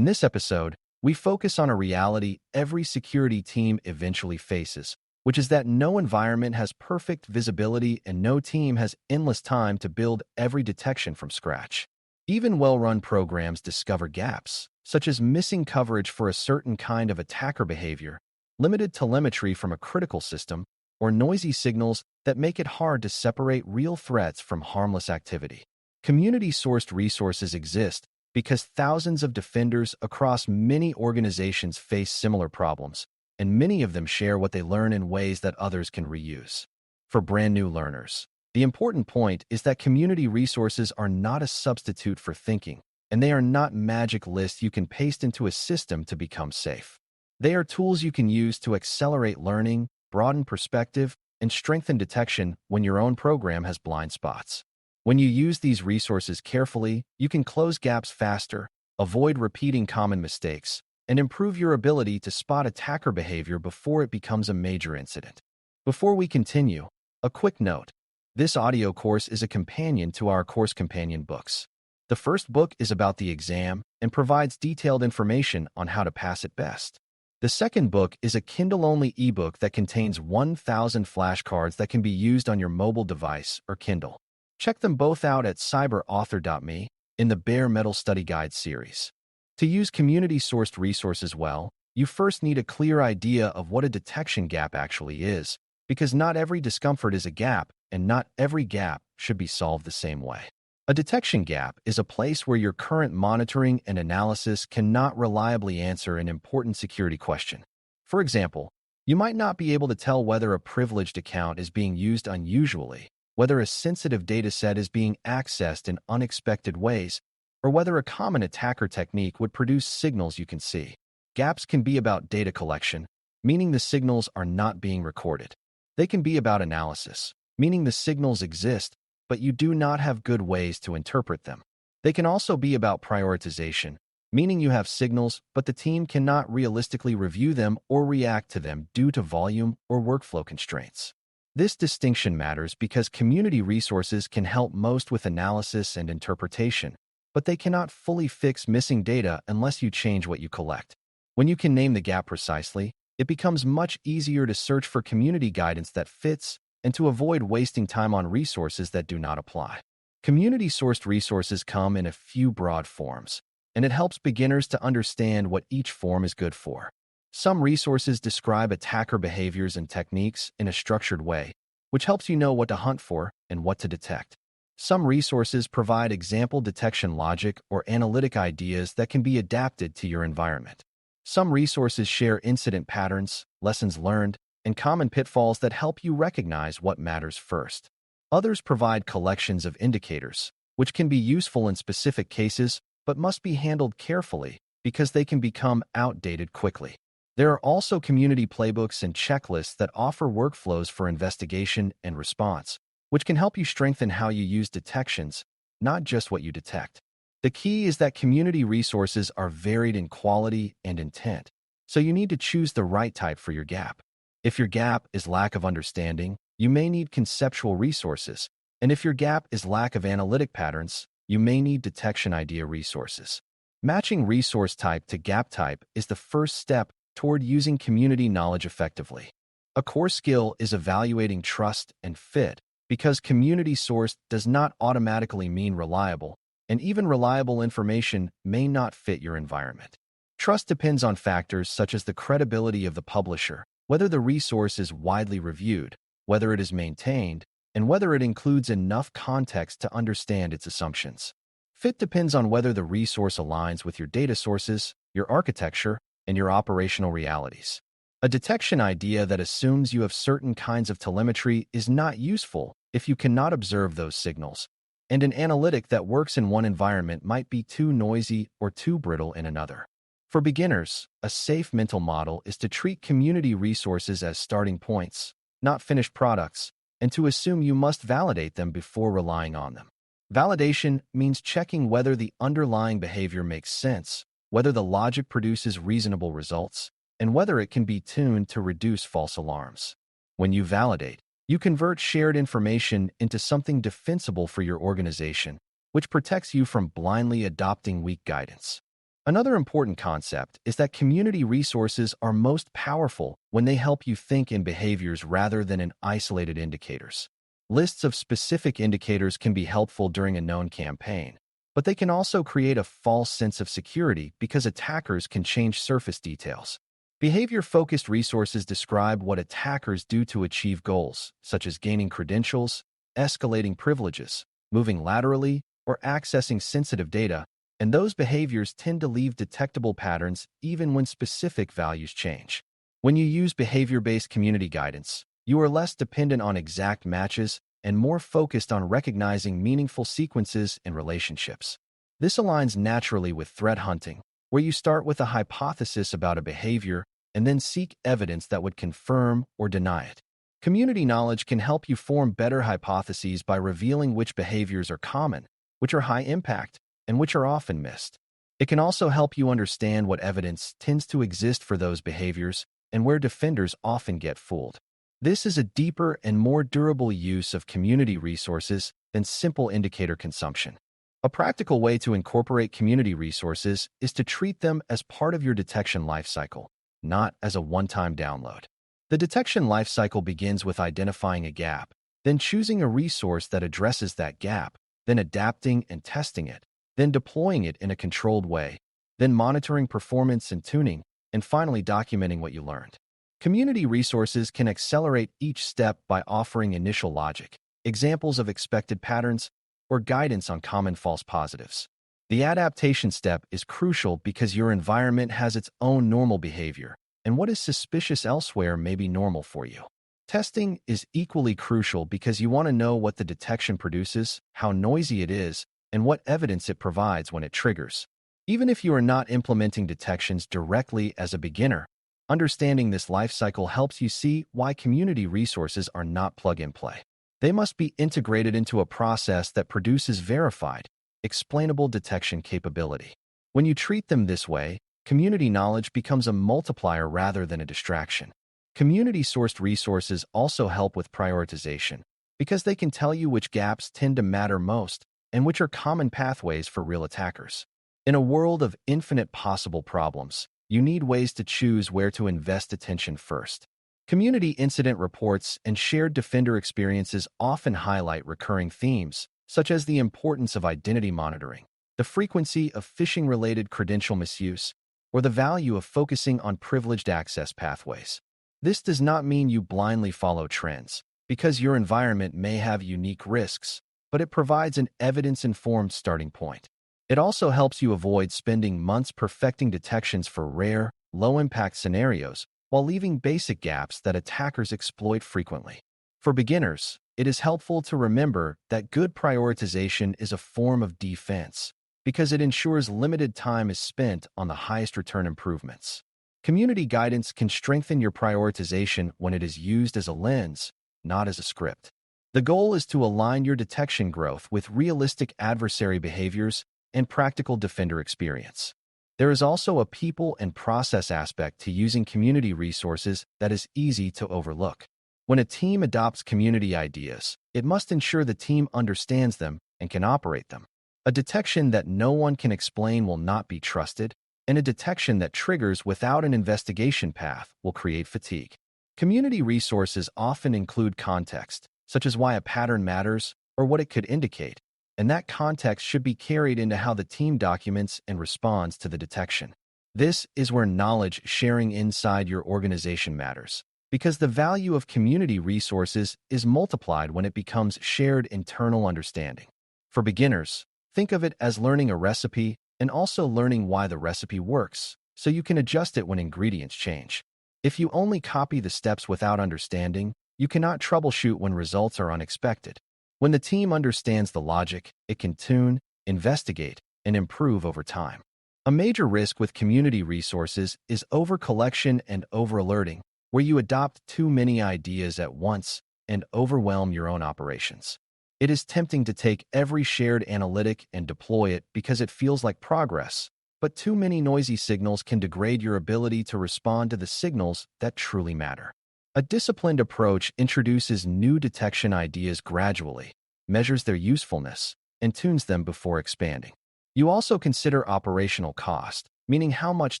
In this episode, we focus on a reality every security team eventually faces, which is that no environment has perfect visibility and no team has endless time to build every detection from scratch. Even well-run programs discover gaps, such as missing coverage for a certain kind of attacker behavior, limited telemetry from a critical system, or noisy signals that make it hard to separate real threats from harmless activity. Community-sourced resources exist because thousands of defenders across many organizations face similar problems, and many of them share what they learn in ways that others can reuse. For brand new learners, the important point is that community resources are not a substitute for thinking, and they are not magic lists you can paste into a system to become safe. They are tools you can use to accelerate learning, broaden perspective, and strengthen detection when your own program has blind spots. When you use these resources carefully, you can close gaps faster, avoid repeating common mistakes, and improve your ability to spot attacker behavior before it becomes a major incident. Before we continue, a quick note. This audio course is a companion to our course companion books. The first book is about the exam and provides detailed information on how to pass it best. The second book is a Kindle-only ebook that contains 1,000 flashcards that can be used on your mobile device or Kindle. Check them both out at cyber.author.me in the Bare Metal Study Guide series. To use community-sourced resources well, you first need a clear idea of what a detection gap actually is, because not every discomfort is a gap, and not every gap should be solved the same way. A detection gap is a place where your current monitoring and analysis cannot reliably answer an important security question. For example, you might not be able to tell whether a privileged account is being used unusually, whether a sensitive dataset is being accessed in unexpected ways, or whether a common attacker technique would produce signals you can see. Gaps can be about data collection, meaning the signals are not being recorded. They can be about analysis, meaning the signals exist, but you do not have good ways to interpret them. They can also be about prioritization, meaning you have signals, but the team cannot realistically review them or react to them due to volume or workflow constraints. This distinction matters because community resources can help most with analysis and interpretation, but they cannot fully fix missing data unless you change what you collect. When you can name the gap precisely, it becomes much easier to search for community guidance that fits and to avoid wasting time on resources that do not apply. Community-sourced resources come in a few broad forms, and it helps beginners to understand what each form is good for. Some resources describe attacker behaviors and techniques in a structured way, which helps you know what to hunt for and what to detect. Some resources provide example detection logic or analytic ideas that can be adapted to your environment. Some resources share incident patterns, lessons learned, and common pitfalls that help you recognize what matters first. Others provide collections of indicators, which can be useful in specific cases but must be handled carefully because they can become outdated quickly. There are also community playbooks and checklists that offer workflows for investigation and response, which can help you strengthen how you use detections, not just what you detect. The key is that community resources are varied in quality and intent, so you need to choose the right type for your gap. If your gap is lack of understanding, you may need conceptual resources, and if your gap is lack of analytic patterns, you may need detection idea resources. Matching resource type to gap type is the first step toward using community knowledge effectively. A core skill is evaluating trust and fit, because community-sourced does not automatically mean reliable, and even reliable information may not fit your environment. Trust depends on factors such as the credibility of the publisher, whether the resource is widely reviewed, whether it is maintained, and whether it includes enough context to understand its assumptions. Fit depends on whether the resource aligns with your data sources, your architecture, and your operational realities. A detection idea that assumes you have certain kinds of telemetry is not useful if you cannot observe those signals, and an analytic that works in one environment might be too noisy or too brittle in another. For beginners, a safe mental model is to treat community resources as starting points, not finished products, and to assume you must validate them before relying on them. Validation means checking whether the underlying behavior makes sense, whether the logic produces reasonable results, and whether it can be tuned to reduce false alarms. When you validate, you convert shared information into something defensible for your organization, which protects you from blindly adopting weak guidance. Another important concept is that community resources are most powerful when they help you think in behaviors rather than in isolated indicators. Lists of specific indicators can be helpful during a known campaign, but they can also create a false sense of security because attackers can change surface details. Behavior-focused resources describe what attackers do to achieve goals, such as gaining credentials, escalating privileges, moving laterally, or accessing sensitive data, and those behaviors tend to leave detectable patterns even when specific values change. When you use behavior-based community guidance, you are less dependent on exact matches and more focused on recognizing meaningful sequences in relationships. This aligns naturally with threat hunting, where you start with a hypothesis about a behavior and then seek evidence that would confirm or deny it. Community knowledge can help you form better hypotheses by revealing which behaviors are common, which are high impact, and which are often missed. It can also help you understand what evidence tends to exist for those behaviors and where defenders often get fooled. This is a deeper and more durable use of community resources than simple indicator consumption. A practical way to incorporate community resources is to treat them as part of your detection lifecycle, not as a one-time download. The detection lifecycle begins with identifying a gap, then choosing a resource that addresses that gap, then adapting and testing it, then deploying it in a controlled way, then monitoring performance and tuning, and finally documenting what you learned. Community resources can accelerate each step by offering initial logic, examples of expected patterns, or guidance on common false positives. The adaptation step is crucial because your environment has its own normal behavior, and what is suspicious elsewhere may be normal for you. Testing is equally crucial because you want to know what the detection produces, how noisy it is, and what evidence it provides when it triggers. Even if you are not implementing detections directly as a beginner, understanding this lifecycle helps you see why community resources are not plug-and-play. They must be integrated into a process that produces verified, explainable detection capability. When you treat them this way, community knowledge becomes a multiplier rather than a distraction. Community-sourced resources also help with prioritization because they can tell you which gaps tend to matter most and which are common pathways for real attackers. In a world of infinite possible problems, you need ways to choose where to invest attention first. Community incident reports and shared defender experiences often highlight recurring themes, such as the importance of identity monitoring, the frequency of phishing-related credential misuse, or the value of focusing on privileged access pathways. This does not mean you blindly follow trends, because your environment may have unique risks, but it provides an evidence-informed starting point. It also helps you avoid spending months perfecting detections for rare, low-impact scenarios while leaving basic gaps that attackers exploit frequently. For beginners, it is helpful to remember that good prioritization is a form of defense because it ensures limited time is spent on the highest return improvements. Community guidance can strengthen your prioritization when it is used as a lens, not as a script. The goal is to align your detection growth with realistic adversary behaviors and practical defender experience. There is also a people and process aspect to using community resources that is easy to overlook. When a team adopts community ideas, it must ensure the team understands them and can operate them. A detection that no one can explain will not be trusted, and a detection that triggers without an investigation path will create fatigue. Community resources often include context, such as why a pattern matters or what it could indicate, and that context should be carried into how the team documents and responds to the detection. This is where knowledge sharing inside your organization matters, because the value of community resources is multiplied when it becomes shared internal understanding. For beginners, think of it as learning a recipe and also learning why the recipe works, so you can adjust it when ingredients change. If you only copy the steps without understanding, you cannot troubleshoot when results are unexpected. When the team understands the logic, it can tune, investigate, and improve over time. A major risk with community resources is over-collection and over-alerting, where you adopt too many ideas at once and overwhelm your own operations. It is tempting to take every shared analytic and deploy it because it feels like progress, but too many noisy signals can degrade your ability to respond to the signals that truly matter. A disciplined approach introduces new detection ideas gradually, measures their usefulness, and tunes them before expanding. You also consider operational cost, meaning how much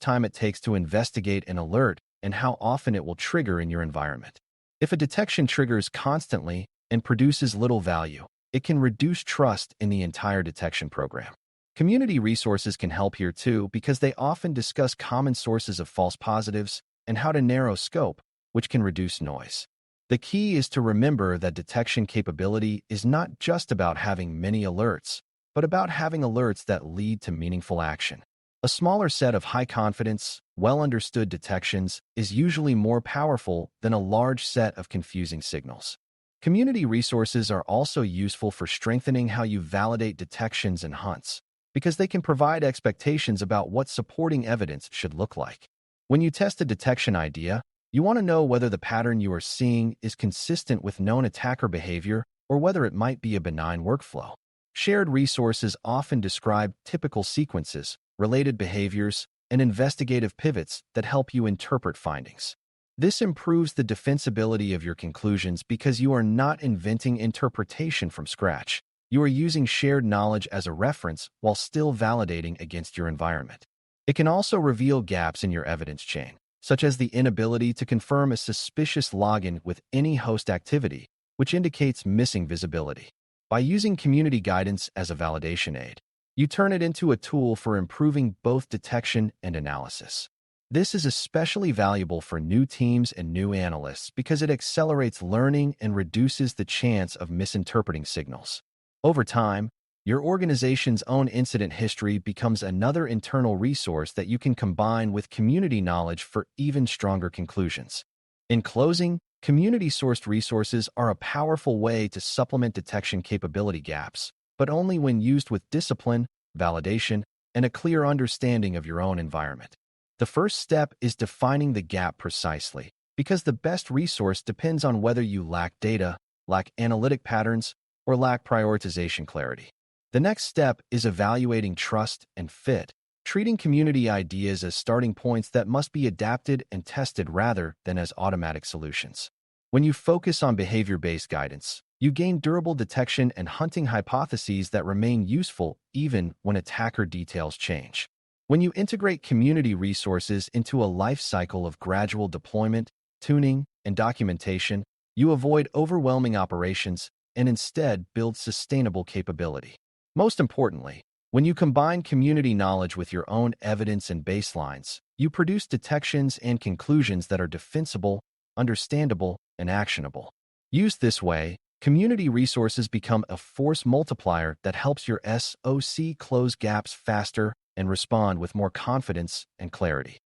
time it takes to investigate an alert and how often it will trigger in your environment. If a detection triggers constantly and produces little value, it can reduce trust in the entire detection program. Community resources can help here too because they often discuss common sources of false positives and how to narrow scope, which can reduce noise. The key is to remember that detection capability is not just about having many alerts, but about having alerts that lead to meaningful action. A smaller set of high-confidence, well-understood detections is usually more powerful than a large set of confusing signals. Community resources are also useful for strengthening how you validate detections and hunts, because they can provide expectations about what supporting evidence should look like. When you test a detection idea, you want to know whether the pattern you are seeing is consistent with known attacker behavior or whether it might be a benign workflow. Shared resources often describe typical sequences, related behaviors, and investigative pivots that help you interpret findings. This improves the defensibility of your conclusions because you are not inventing interpretation from scratch. You are using shared knowledge as a reference while still validating against your environment. It can also reveal gaps in your evidence chain, such as the inability to confirm a suspicious login with any host activity, which indicates missing visibility. By using community guidance as a validation aid, you turn it into a tool for improving both detection and analysis. This is especially valuable for new teams and new analysts because it accelerates learning and reduces the chance of misinterpreting signals. Over time, your organization's own incident history becomes another internal resource that you can combine with community knowledge for even stronger conclusions. In closing, community-sourced resources are a powerful way to supplement detection capability gaps, but only when used with discipline, validation, and a clear understanding of your own environment. The first step is defining the gap precisely, because the best resource depends on whether you lack data, lack analytic patterns, or lack prioritization clarity. The next step is evaluating trust and fit, treating community ideas as starting points that must be adapted and tested rather than as automatic solutions. When you focus on behavior-based guidance, you gain durable detection and hunting hypotheses that remain useful even when attacker details change. When you integrate community resources into a life cycle of gradual deployment, tuning, and documentation, you avoid overwhelming operations and instead build sustainable capability. Most importantly, when you combine community knowledge with your own evidence and baselines, you produce detections and conclusions that are defensible, understandable, and actionable. Used this way, community resources become a force multiplier that helps your SOC close gaps faster and respond with more confidence and clarity.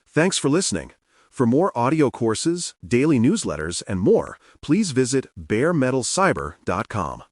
Thanks for listening. For more audio courses, daily newsletters, and more, please visit baremetalcyber.com.